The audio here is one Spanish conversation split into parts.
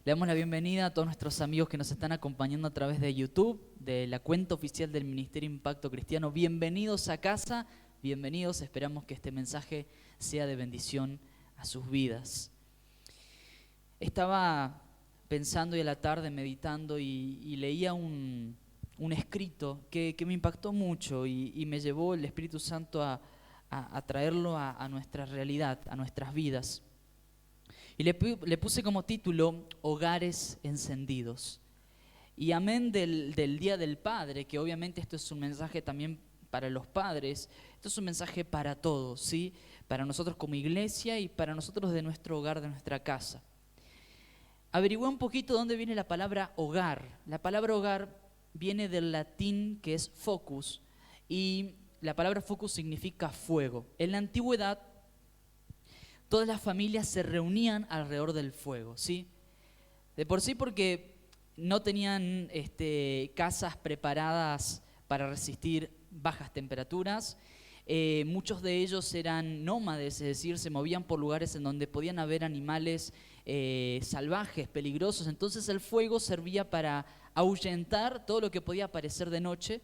Le damos la bienvenida a todos nuestros amigos que nos están acompañando a través de YouTube, de la cuenta oficial del Ministerio Impacto Cristiano. Bienvenidos a casa, bienvenidos. Esperamos que este mensaje sea de bendición a sus vidas. Estaba pensando y a la tarde meditando y leía un escrito que me impactó mucho y me llevó el Espíritu Santo a traerlo a nuestra realidad, a nuestras vidas. Y le puse como título Hogares Encendidos. Y amén del Día del Padre, que obviamente esto es un mensaje también para los padres, esto es un mensaje para todos, ¿sí? Para nosotros como iglesia y para nosotros de nuestro hogar, de nuestra casa. Averigüé un poquito dónde viene la palabra hogar. La palabra hogar viene del latín que es focus, y la palabra focus significa fuego. En la antigüedad, todas las familias se reunían alrededor del fuego, ¿sí? De por sí porque no tenían casas preparadas para resistir bajas temperaturas. Muchos de ellos eran nómades, es decir, se movían por lugares en donde podían haber animales salvajes, peligrosos. Entonces el fuego servía para ahuyentar todo lo que podía aparecer de noche.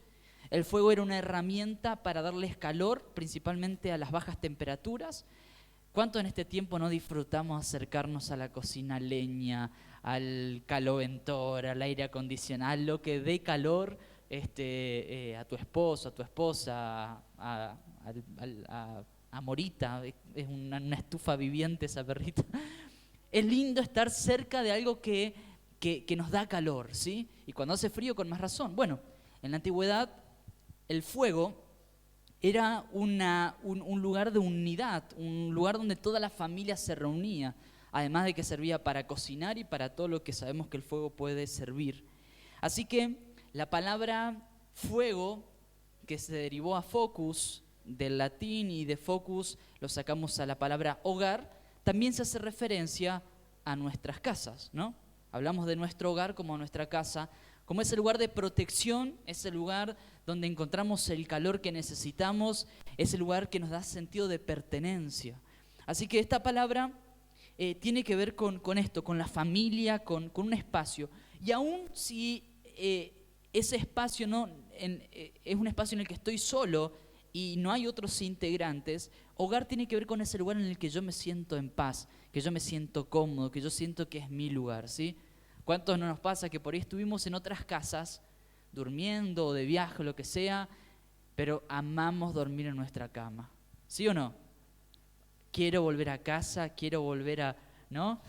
El fuego era una herramienta para darles calor, principalmente a las bajas temperaturas. ¿Cuánto en este tiempo no disfrutamos acercarnos a la cocina a leña, al caloventor, al aire acondicionado, lo que dé calor a tu esposo, a tu esposa, a Morita? Es una estufa viviente esa perrita. Es lindo estar cerca de algo que nos da calor, ¿sí? Y cuando hace frío, con más razón. Bueno, en la antigüedad el fuego era un lugar de unidad, un lugar donde toda la familia se reunía, además de que servía para cocinar y para todo lo que sabemos que el fuego puede servir. Así que la palabra fuego, que se derivó a focus del latín, y de focus lo sacamos a la palabra hogar, también se hace referencia a nuestras casas, ¿no? Hablamos de nuestro hogar como nuestra casa, como ese lugar de protección, ese lugar donde encontramos el calor que necesitamos, ese lugar que nos da sentido de pertenencia. Así que esta palabra tiene que ver con esto, con la familia, con un espacio. Y aún si ese espacio es un espacio en el que estoy solo y no hay otros integrantes, hogar tiene que ver con ese lugar en el que yo me siento en paz, que yo me siento cómodo, que yo siento que es mi lugar, ¿sí? ¿Cuántos no nos pasa que por ahí estuvimos en otras casas, durmiendo o de viaje o lo que sea, pero amamos dormir en nuestra cama? ¿Sí o no? Quiero volver a casa, quiero volver a... ¿no?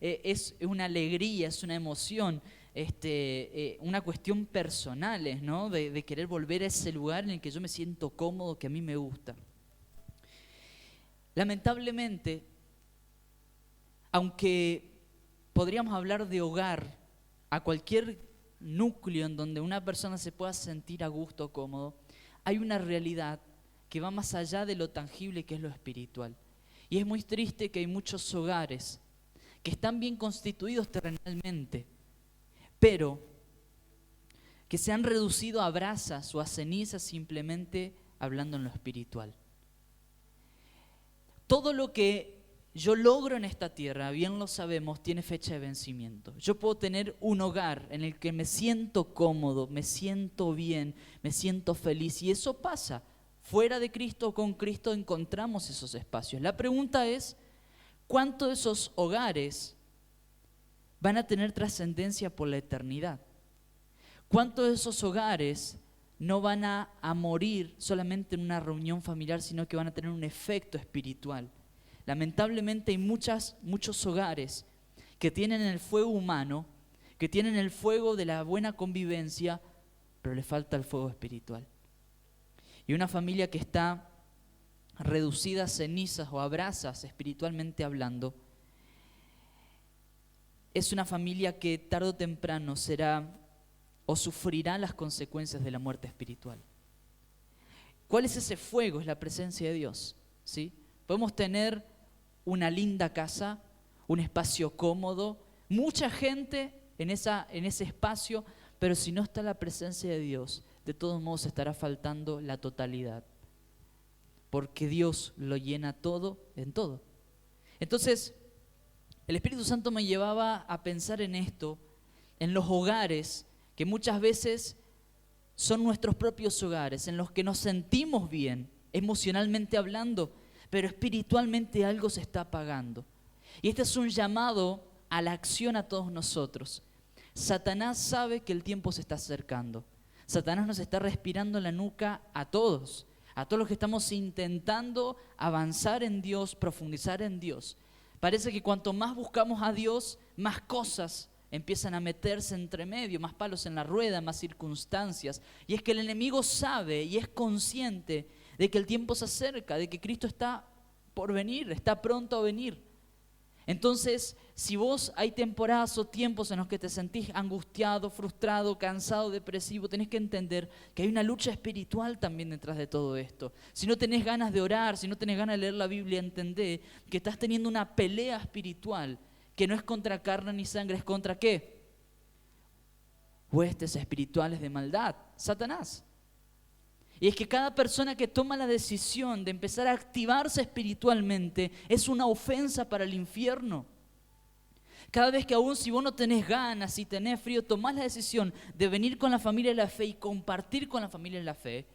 Es una alegría, es una emoción, una cuestión personal, ¿no? De querer volver a ese lugar en el que yo me siento cómodo, que a mí me gusta. Lamentablemente, aunque podríamos hablar de hogar a cualquier núcleo en donde una persona se pueda sentir a gusto, cómodo, hay una realidad que va más allá de lo tangible, que es lo espiritual. Y es muy triste que hay muchos hogares que están bien constituidos terrenalmente, pero que se han reducido a brasas o a cenizas simplemente hablando en lo espiritual. Todo lo que yo logro en esta tierra, bien lo sabemos, tiene fecha de vencimiento. Yo puedo tener un hogar en el que me siento cómodo, me siento bien, me siento feliz, y eso pasa. Fuera de Cristo o con Cristo encontramos esos espacios. La pregunta es, ¿cuántos de esos hogares van a tener trascendencia por la eternidad? ¿Cuántos de esos hogares no van a morir solamente en una reunión familiar, sino que van a tener un efecto espiritual? Lamentablemente hay muchos hogares que tienen el fuego humano, que tienen el fuego de la buena convivencia, pero le falta el fuego espiritual. Y una familia que está reducida a cenizas o a brasas espiritualmente hablando, es una familia que tarde o temprano será o sufrirá las consecuencias de la muerte espiritual. ¿Cuál es ese fuego? Es la presencia de Dios, ¿sí? Podemos tener una linda casa, un espacio cómodo, mucha gente en ese espacio, pero si no está la presencia de Dios, de todos modos estará faltando la totalidad, porque Dios lo llena todo en todo. Entonces, el Espíritu Santo me llevaba a pensar en esto, en los hogares que muchas veces son nuestros propios hogares, en los que nos sentimos bien, emocionalmente hablando, pero espiritualmente algo se está apagando. Y este es un llamado a la acción a todos nosotros. Satanás sabe que el tiempo se está acercando. Satanás nos está respirando en la nuca a todos los que estamos intentando avanzar en Dios, profundizar en Dios. Parece que cuanto más buscamos a Dios, más cosas empiezan a meterse entre medio, más palos en la rueda, más circunstancias. Y es que el enemigo sabe y es consciente de que el tiempo se acerca, de que Cristo está por venir, está pronto a venir. Entonces, si vos hay temporadas o tiempos en los que te sentís angustiado, frustrado, cansado, depresivo, tenés que entender que hay una lucha espiritual también detrás de todo esto. Si no tenés ganas de orar, si no tenés ganas de leer la Biblia, entendé que estás teniendo una pelea espiritual que no es contra carne ni sangre, es contra ¿qué? Huestes espirituales de maldad, Satanás. Y es que cada persona que toma la decisión de empezar a activarse espiritualmente es una ofensa para el infierno. Cada vez que aún si vos no tenés ganas, si tenés frío, tomás la decisión de venir con la familia de la fe y compartir con la familia de la fe,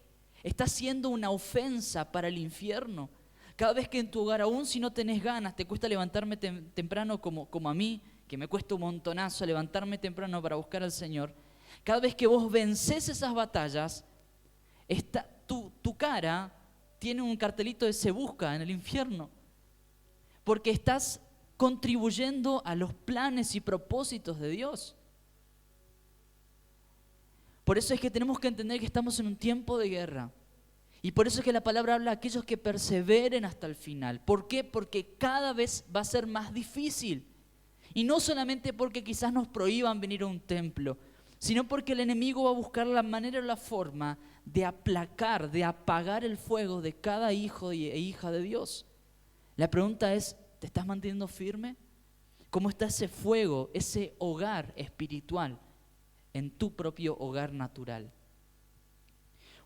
estás siendo una ofensa para el infierno. Cada vez que en tu hogar, aún si no tenés ganas, te cuesta levantarme temprano como a mí, que me cuesta un montonazo levantarme temprano para buscar al Señor, cada vez que vos vencés esas batallas, tu cara tiene un cartelito de se busca en el infierno, porque estás contribuyendo a los planes y propósitos de Dios. Por eso es que tenemos que entender que estamos en un tiempo de guerra. Y por eso es que la palabra habla a aquellos que perseveren hasta el final. ¿Por qué? Porque cada vez va a ser más difícil. Y no solamente porque quizás nos prohíban venir a un templo, sino porque el enemigo va a buscar la manera o la forma de aplacar, de apagar el fuego de cada hijo e hija de Dios. La pregunta es, ¿te estás manteniendo firme? ¿Cómo está ese fuego, ese hogar espiritual en tu propio hogar natural?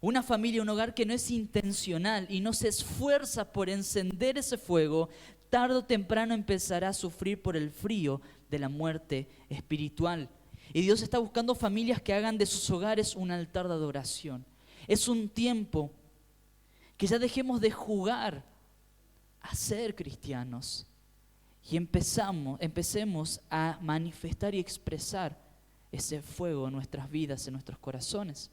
Una familia, un hogar que no es intencional y no se esfuerza por encender ese fuego, tarde o temprano empezará a sufrir por el frío de la muerte espiritual. Y Dios está buscando familias que hagan de sus hogares un altar de adoración. Es un tiempo que ya dejemos de jugar a ser cristianos y empecemos a manifestar y expresar ese fuego en nuestras vidas, en nuestros corazones.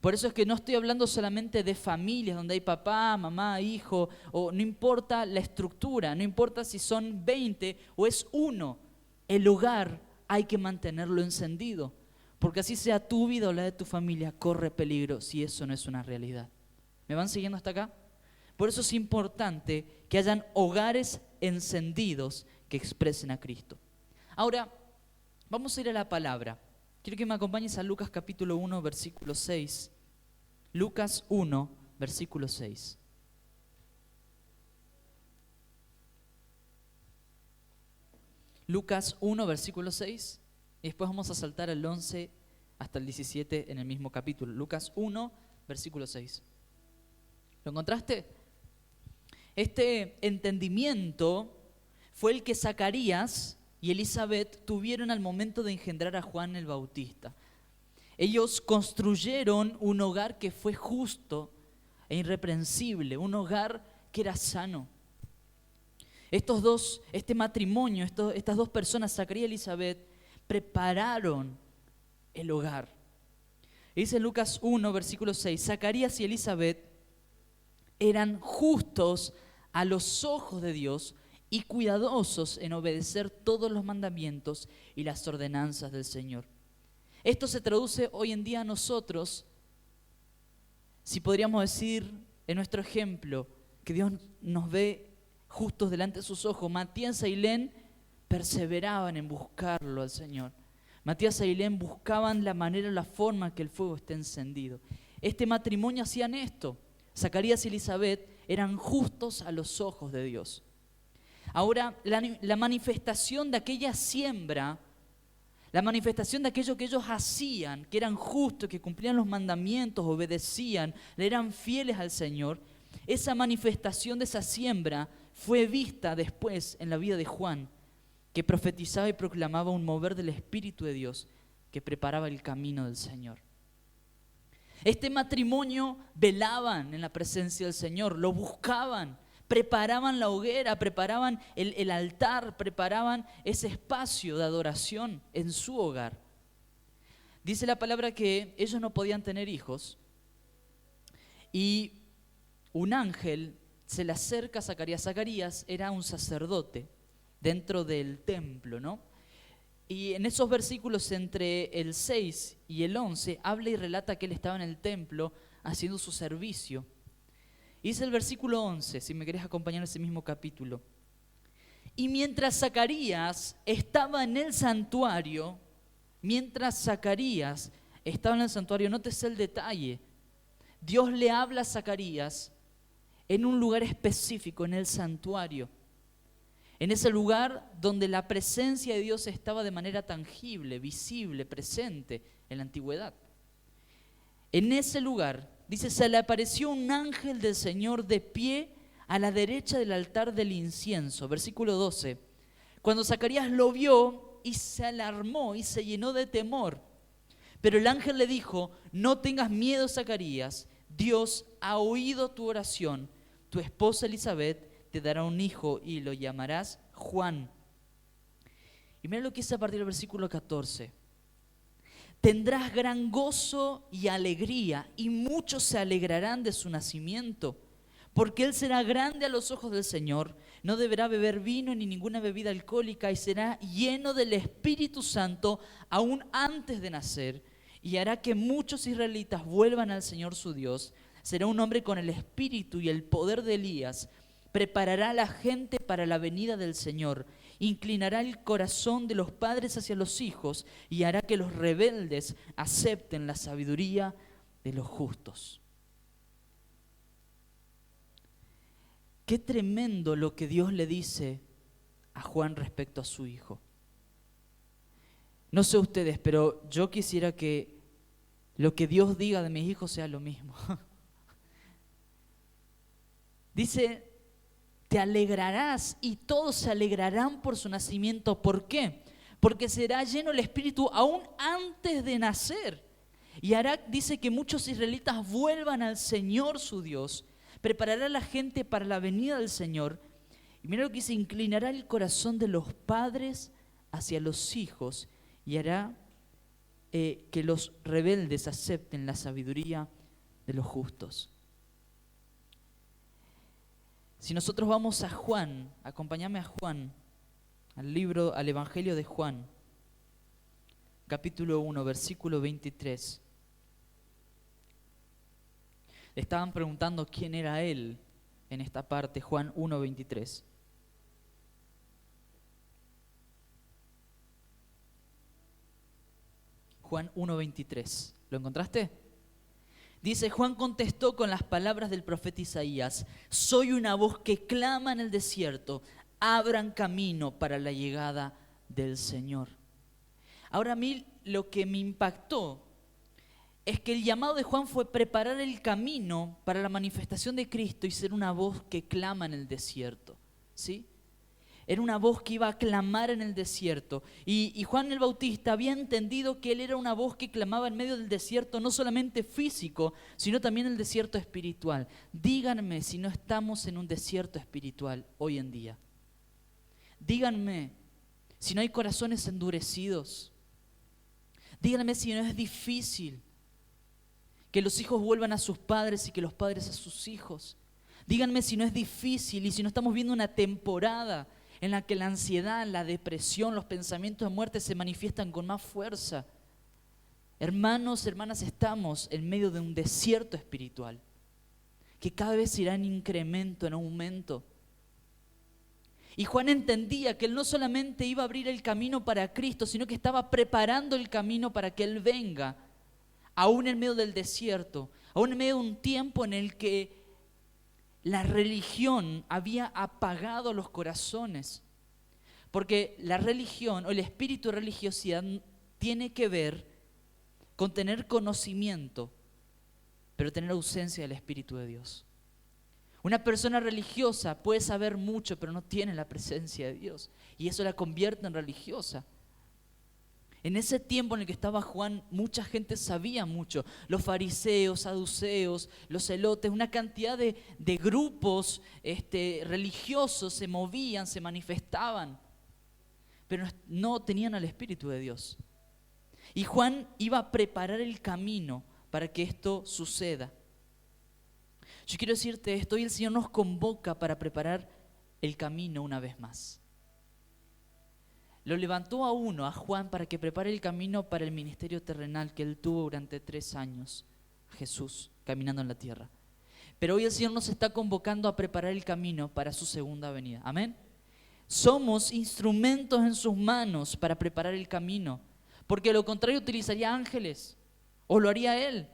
Por eso es que no estoy hablando solamente de familias donde hay papá, mamá, hijo, o no importa la estructura, no importa si son 20 o es uno, el hogar hay que mantenerlo encendido, porque así sea tu vida o la de tu familia, corre peligro si eso no es una realidad. ¿Me van siguiendo hasta acá? Por eso es importante que hayan hogares encendidos que expresen a Cristo. Ahora, vamos a ir a la palabra. Quiero que me acompañes a Lucas capítulo 1, versículo 6. Lucas 1, versículo 6. Lucas 1, versículo 6, y después vamos a saltar el 11 hasta el 17 en el mismo capítulo. Lucas 1, versículo 6. ¿Lo encontraste? Este entendimiento fue el que Zacarías y Elizabeth tuvieron al momento de engendrar a Juan el Bautista. Ellos construyeron un hogar que fue justo e irreprensible, un hogar que era sano. Este matrimonio, estas dos personas, Zacarías y Elizabeth, prepararon el hogar. Dice Lucas 1, versículo 6, Zacarías y Elizabeth eran justos a los ojos de Dios y cuidadosos en obedecer todos los mandamientos y las ordenanzas del Señor. Esto se traduce hoy en día a nosotros, si podríamos decir en nuestro ejemplo, que Dios nos ve justos delante de sus ojos. Matías y Ailén perseveraban en buscarlo al Señor. Matías y Ailén buscaban la manera, la forma que el fuego esté encendido. Este matrimonio hacían esto. Zacarías y Elizabeth eran justos a los ojos de Dios. Ahora, la manifestación de aquella siembra, la manifestación de aquello que ellos hacían, que eran justos, que cumplían los mandamientos, obedecían, le eran fieles al Señor, esa manifestación de esa siembra fue vista después en la vida de Juan, que profetizaba y proclamaba un mover del Espíritu de Dios que preparaba el camino del Señor. Este matrimonio velaban en la presencia del Señor, lo buscaban, preparaban la hoguera, preparaban el altar, preparaban ese espacio de adoración en su hogar. Dice la palabra que ellos no podían tener hijos y un ángel se le acerca a Zacarías. Zacarías era un sacerdote dentro del templo, ¿no? Y en esos versículos entre el 6 y el 11 habla y relata que él estaba en el templo haciendo su servicio. Y dice el versículo 11, si me querés acompañar en ese mismo capítulo. Y mientras Zacarías estaba en el santuario, nótese el detalle, Dios le habla a Zacarías en un lugar específico, en el santuario. En ese lugar donde la presencia de Dios estaba de manera tangible, visible, presente en la antigüedad. En ese lugar, dice, se le apareció un ángel del Señor de pie a la derecha del altar del incienso. Versículo 12. Cuando Zacarías lo vio y se alarmó y se llenó de temor. Pero el ángel le dijo, no tengas miedo, Zacarías, Dios ha oído tu oración. Tu esposa Elizabeth te dará un hijo y lo llamarás Juan. Y mira lo que dice a partir del versículo 14. Tendrás gran gozo y alegría, y muchos se alegrarán de su nacimiento, porque él será grande a los ojos del Señor, no deberá beber vino ni ninguna bebida alcohólica, y será lleno del Espíritu Santo aún antes de nacer, y hará que muchos israelitas vuelvan al Señor su Dios. Será un hombre con el espíritu y el poder de Elías. Preparará a la gente para la venida del Señor, inclinará el corazón de los padres hacia los hijos y hará que los rebeldes acepten la sabiduría de los justos. Qué tremendo lo que Dios le dice a Juan respecto a su hijo. No sé ustedes, pero yo quisiera que lo que Dios diga de mis hijos sea lo mismo. Dice, te alegrarás y todos se alegrarán por su nacimiento. ¿Por qué? Porque será lleno el Espíritu aún antes de nacer. Y hará, dice, que muchos israelitas vuelvan al Señor su Dios. Preparará a la gente para la venida del Señor. Y mira lo que dice, inclinará el corazón de los padres hacia los hijos y hará que los rebeldes acepten la sabiduría de los justos. Si nosotros vamos a Juan, acompáñame a Juan, al Evangelio de Juan, capítulo 1, versículo 23. Le estaban preguntando quién era él en esta parte, Juan 1, 23. Juan 1, 23. ¿Lo encontraste? Dice, Juan contestó con las palabras del profeta Isaías, soy una voz que clama en el desierto, abran camino para la llegada del Señor. Ahora a mí lo que me impactó es que el llamado de Juan fue preparar el camino para la manifestación de Cristo y ser una voz que clama en el desierto, ¿sí? Era una voz que iba a clamar en el desierto. Y Juan el Bautista había entendido que él era una voz que clamaba en medio del desierto, no solamente físico, sino también el desierto espiritual. Díganme si no estamos en un desierto espiritual hoy en día. Díganme si no hay corazones endurecidos. Díganme si no es difícil que los hijos vuelvan a sus padres y que los padres a sus hijos. Díganme si no es difícil y si no estamos viendo una temporada en la que la ansiedad, la depresión, los pensamientos de muerte se manifiestan con más fuerza. Hermanos, hermanas, estamos en medio de un desierto espiritual que cada vez irá en incremento, en aumento. Y Juan entendía que él no solamente iba a abrir el camino para Cristo, sino que estaba preparando el camino para que Él venga, aún en medio del desierto, aún en medio de un tiempo en el que la religión había apagado los corazones, porque la religión o el espíritu de religiosidad tiene que ver con tener conocimiento, pero tener ausencia del Espíritu de Dios. Una persona religiosa puede saber mucho, pero no tiene la presencia de Dios. Y eso la convierte en religiosa. En ese tiempo en el que estaba Juan, mucha gente sabía mucho. Los fariseos, saduceos, los celotes, una cantidad de grupos religiosos se movían, se manifestaban, pero no tenían al Espíritu de Dios. Y Juan iba a preparar el camino para que esto suceda. Yo quiero decirte esto, hoy el Señor nos convoca para preparar el camino una vez más. Lo levantó a uno, a Juan, para que prepare el camino para el ministerio terrenal que él tuvo durante 3 años, Jesús, caminando en la tierra. Pero hoy el Señor nos está convocando a preparar el camino para su segunda venida. Amén. Somos instrumentos en sus manos para preparar el camino, porque de lo contrario utilizaría ángeles, o lo haría Él.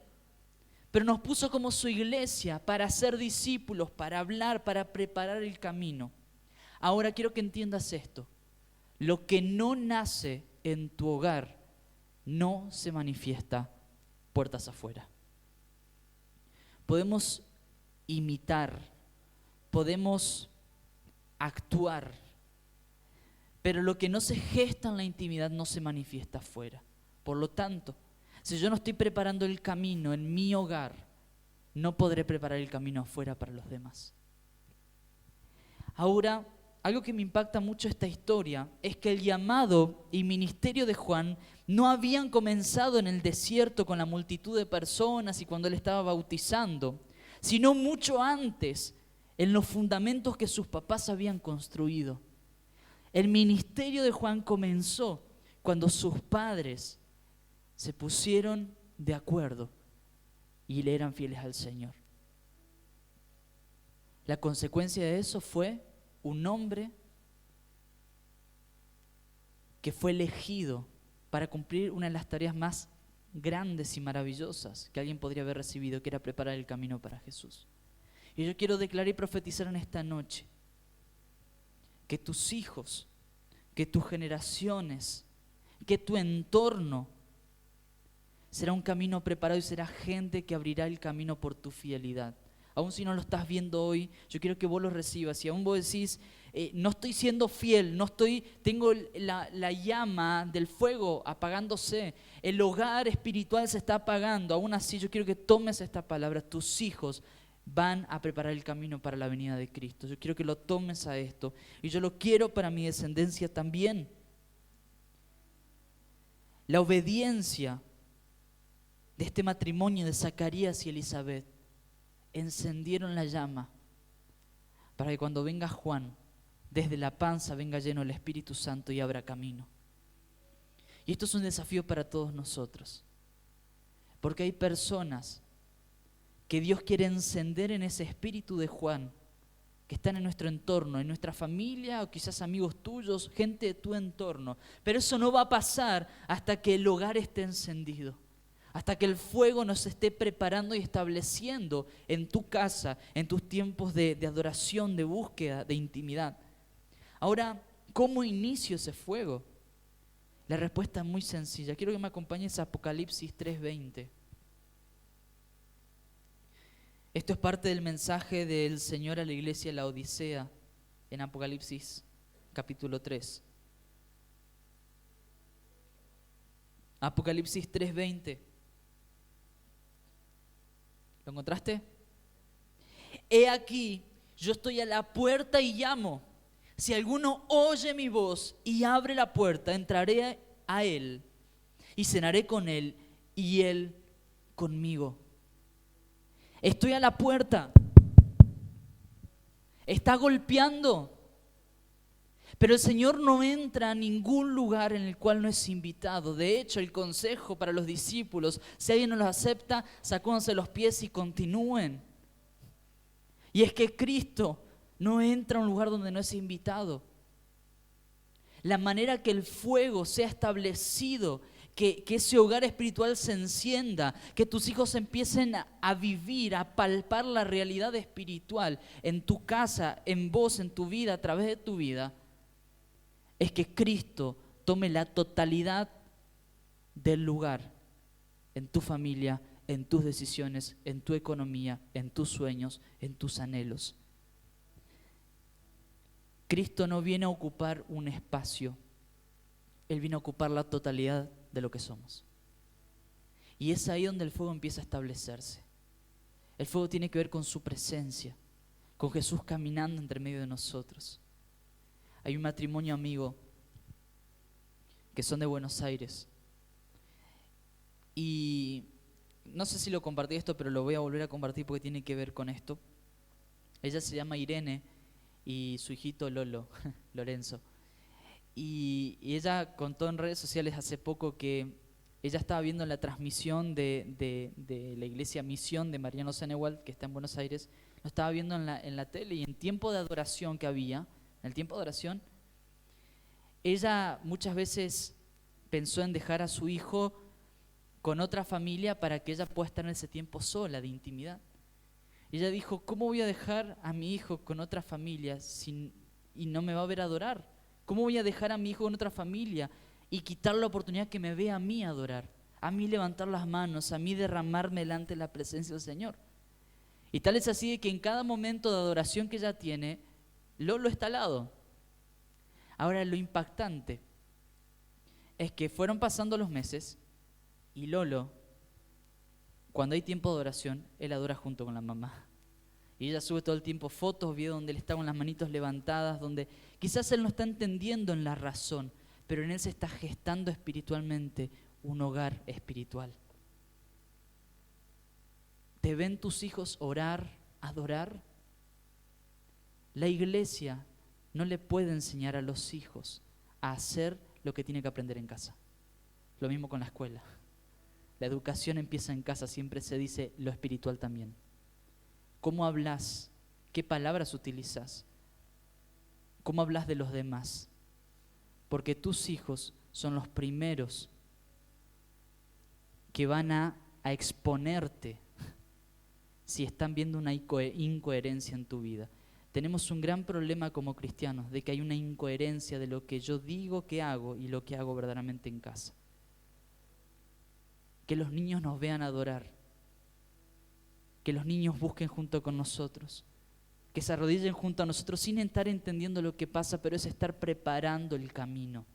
Pero nos puso como su iglesia para ser discípulos, para hablar, para preparar el camino. Ahora quiero que entiendas esto. Lo que no nace en tu hogar no se manifiesta puertas afuera. Podemos imitar, podemos actuar, pero lo que no se gesta en la intimidad no se manifiesta afuera. Por lo tanto, si yo no estoy preparando el camino en mi hogar, no podré preparar el camino afuera para los demás. Ahora, algo que me impacta mucho esta historia es que el llamado y ministerio de Juan no habían comenzado en el desierto con la multitud de personas y cuando él estaba bautizando, sino mucho antes, en los fundamentos que sus papás habían construido. El ministerio de Juan comenzó cuando sus padres se pusieron de acuerdo y le eran fieles al Señor. La consecuencia de eso fue un hombre que fue elegido para cumplir una de las tareas más grandes y maravillosas que alguien podría haber recibido, que era preparar el camino para Jesús. Y yo quiero declarar y profetizar en esta noche que tus hijos, que tus generaciones, que tu entorno será un camino preparado y será gente que abrirá el camino por tu fidelidad. Aún si no lo estás viendo hoy, yo quiero que vos lo recibas. Si aún vos decís, no estoy siendo fiel, tengo la llama del fuego apagándose, el hogar espiritual se está apagando, aún así yo quiero que tomes esta palabra. Tus hijos van a preparar el camino para la venida de Cristo. Yo quiero que lo tomes a esto y yo lo quiero para mi descendencia también. La obediencia de este matrimonio de Zacarías y Elizabeth encendieron la llama para que cuando venga Juan, desde la panza venga lleno el Espíritu Santo y abra camino. Y esto es un desafío para todos nosotros, porque hay personas que Dios quiere encender en ese espíritu de Juan, que están en nuestro entorno, en nuestra familia o quizás amigos tuyos, gente de tu entorno. Pero eso no va a pasar hasta que el hogar esté encendido, hasta que el fuego nos esté preparando y estableciendo en tu casa, en tus tiempos de adoración, de búsqueda, de intimidad. Ahora, ¿cómo inicio ese fuego? La respuesta es muy sencilla. Quiero que me acompañes a Apocalipsis 3:20. Esto es parte del mensaje del Señor a la iglesia de la Odisea en Apocalipsis capítulo 3. Apocalipsis 3:20. ¿Lo encontraste? He aquí, yo estoy a la puerta y llamo. Si alguno oye mi voz y abre la puerta, entraré a él y cenaré con él y él conmigo. Estoy a la puerta. Está golpeando. Pero el Señor no entra a ningún lugar en el cual no es invitado. De hecho, el consejo para los discípulos, si alguien no los acepta, sacúdanse los pies y continúen. Y es que Cristo no entra a un lugar donde no es invitado. La manera que el fuego sea establecido, que ese hogar espiritual se encienda, que tus hijos empiecen a vivir, a palpar la realidad espiritual en tu casa, en vos, en tu vida, a través de tu vida, es que Cristo tome la totalidad del lugar en tu familia, en tus decisiones, en tu economía, en tus sueños, en tus anhelos. Cristo no viene a ocupar un espacio, Él viene a ocupar la totalidad de lo que somos. Y es ahí donde el fuego empieza a establecerse. El fuego tiene que ver con su presencia, con Jesús caminando entre medio de nosotros. Hay un matrimonio amigo que son de Buenos Aires. Y no sé si lo compartí esto, pero lo voy a volver a compartir porque tiene que ver con esto. Ella se llama Irene y su hijito Lorenzo. Y ella contó en redes sociales hace poco que ella estaba viendo la transmisión de la iglesia Misión de Mariano Senewald, que está en Buenos Aires. Lo estaba viendo en la tele, y en tiempo de adoración que había, en el tiempo de oración, ella muchas veces pensó en dejar a su hijo con otra familia para que ella pueda estar en ese tiempo sola, de intimidad. Ella dijo, ¿cómo voy a dejar a mi hijo con otra familia y no me va a ver adorar? ¿Cómo voy a dejar a mi hijo con otra familia y quitar la oportunidad que me vea a mí adorar? A mí levantar las manos, a mí derramarme delante de la presencia del Señor. Y tal es así de que en cada momento de adoración que ella tiene, Lolo está al lado. Ahora, lo impactante es que fueron pasando los meses y Lolo, cuando hay tiempo de adoración, él adora junto con la mamá. Y ella sube todo el tiempo fotos, videos donde él está con las manitos levantadas, donde quizás él no está entendiendo en la razón, pero en él se está gestando espiritualmente un hogar espiritual. ¿Te ven tus hijos orar, adorar? La iglesia no le puede enseñar a los hijos a hacer lo que tiene que aprender en casa. Lo mismo con la escuela. La educación empieza en casa, siempre se dice lo espiritual también. ¿Cómo hablas? ¿Qué palabras utilizas? ¿Cómo hablas de los demás? Porque tus hijos son los primeros que van a exponerte si están viendo una incoherencia en tu vida. Tenemos un gran problema como cristianos de que hay una incoherencia de lo que yo digo que hago y lo que hago verdaderamente en casa. Que los niños nos vean adorar, que los niños busquen junto con nosotros, que se arrodillen junto a nosotros sin estar entendiendo lo que pasa, pero es estar preparando el camino.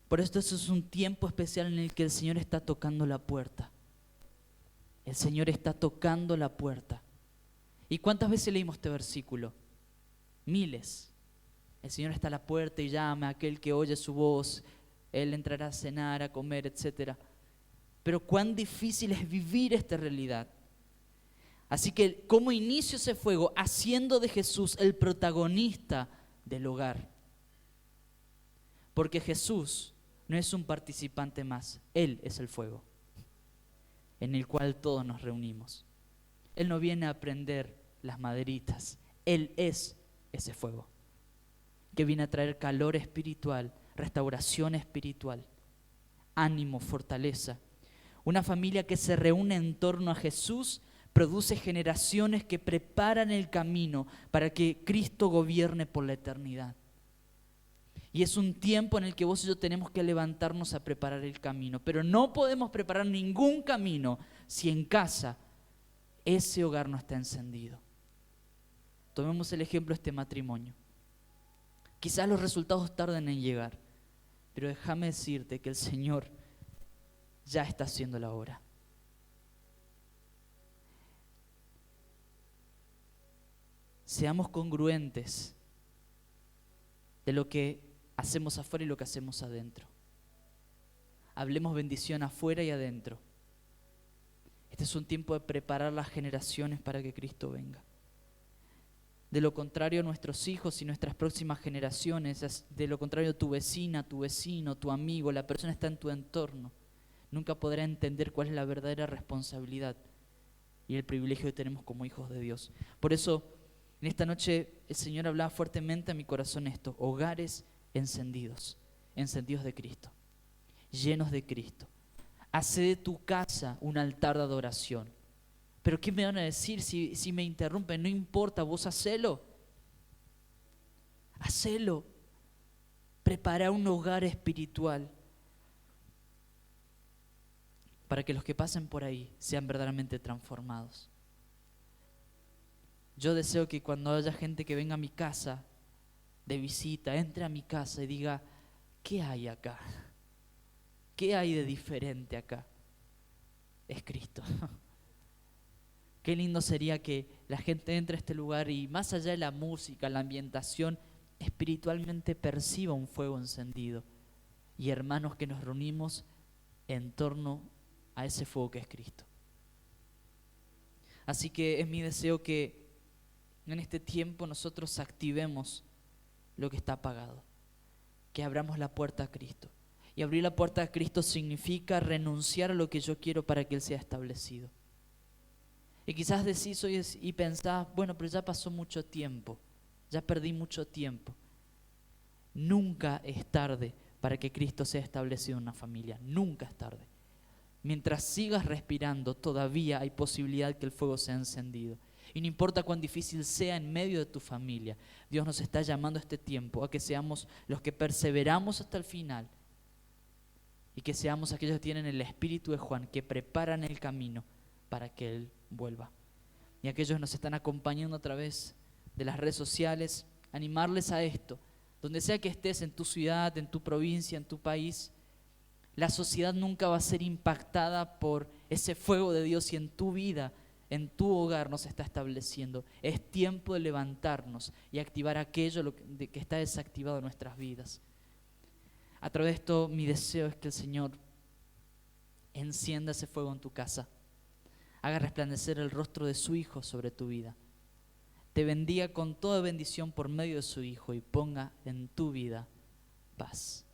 Por esto eso es un tiempo especial en el que el Señor está tocando la puerta. El Señor está tocando la puerta. ¿Y cuántas veces leímos este versículo? Miles. El Señor está a la puerta y llama a aquel que oye su voz. Él entrará a cenar, a comer, etc. Pero cuán difícil es vivir esta realidad. Así que, ¿cómo inicio ese fuego? Haciendo de Jesús el protagonista del hogar. Porque Jesús no es un participante más. Él es el fuego en el cual todos nos reunimos. Él no viene a prender las maderitas. Él es ese fuego que viene a traer calor espiritual, restauración espiritual, ánimo, fortaleza. Una familia que se reúne en torno a Jesús produce generaciones que preparan el camino para que Cristo gobierne por la eternidad. Y es un tiempo en el que vos y yo tenemos que levantarnos a preparar el camino. Pero no podemos preparar ningún camino si en casa ese hogar no está encendido. Tomemos el ejemplo de este matrimonio. Quizás los resultados tarden en llegar, pero déjame decirte que el Señor ya está haciendo la obra. Seamos congruentes de lo que hacemos afuera y lo que hacemos adentro. Hablemos bendición afuera y adentro. Este es un tiempo de preparar las generaciones para que Cristo venga. De lo contrario, nuestros hijos y nuestras próximas generaciones, de lo contrario, tu vecina, tu vecino, tu amigo, la persona que está en tu entorno, nunca podrá entender cuál es la verdadera responsabilidad y el privilegio que tenemos como hijos de Dios. Por eso, en esta noche, el Señor hablaba fuertemente a mi corazón esto: hogares encendidos de Cristo, llenos de Cristo. Hace de tu casa un altar de adoración. ¿Pero qué me van a decir si me interrumpen? No importa, vos hacelo. Hacelo. Prepara un hogar espiritual. para que los que pasen por ahí sean verdaderamente transformados. Yo deseo que cuando haya gente que venga a mi casa de visita, entre a mi casa y diga, ¿qué hay acá? ¿Qué hay de diferente acá? Es Cristo. Qué lindo sería que la gente entre a este lugar y más allá de la música, la ambientación, espiritualmente perciba un fuego encendido. Y hermanos que nos reunimos en torno a ese fuego que es Cristo. Así que es mi deseo que en este tiempo nosotros activemos lo que está apagado, que abramos la puerta a Cristo. Y abrir la puerta a Cristo significa renunciar a lo que yo quiero para que Él sea establecido. Y quizás decís hoy y pensás, bueno, pero ya pasó mucho tiempo, ya perdí mucho tiempo. Nunca es tarde para que Cristo sea establecido en una familia, nunca es tarde. Mientras sigas respirando, todavía hay posibilidad que el fuego sea encendido. Y no importa cuán difícil sea en medio de tu familia, Dios nos está llamando a este tiempo a que seamos los que perseveramos hasta el final y que seamos aquellos que tienen el espíritu de Juan, que preparan el camino para que Él vuelva. Y aquellos que nos están acompañando a través de las redes sociales, animarles a esto. Donde sea que estés, en tu ciudad, en tu provincia, en tu país, la sociedad nunca va a ser impactada por ese fuego de Dios, y en tu vida, en tu hogar nos está estableciendo. Es tiempo de levantarnos y activar aquello que está desactivado en nuestras vidas. A través de esto, mi deseo es que el Señor encienda ese fuego en tu casa, haga resplandecer el rostro de su Hijo sobre tu vida, te bendiga con toda bendición por medio de su Hijo y ponga en tu vida paz.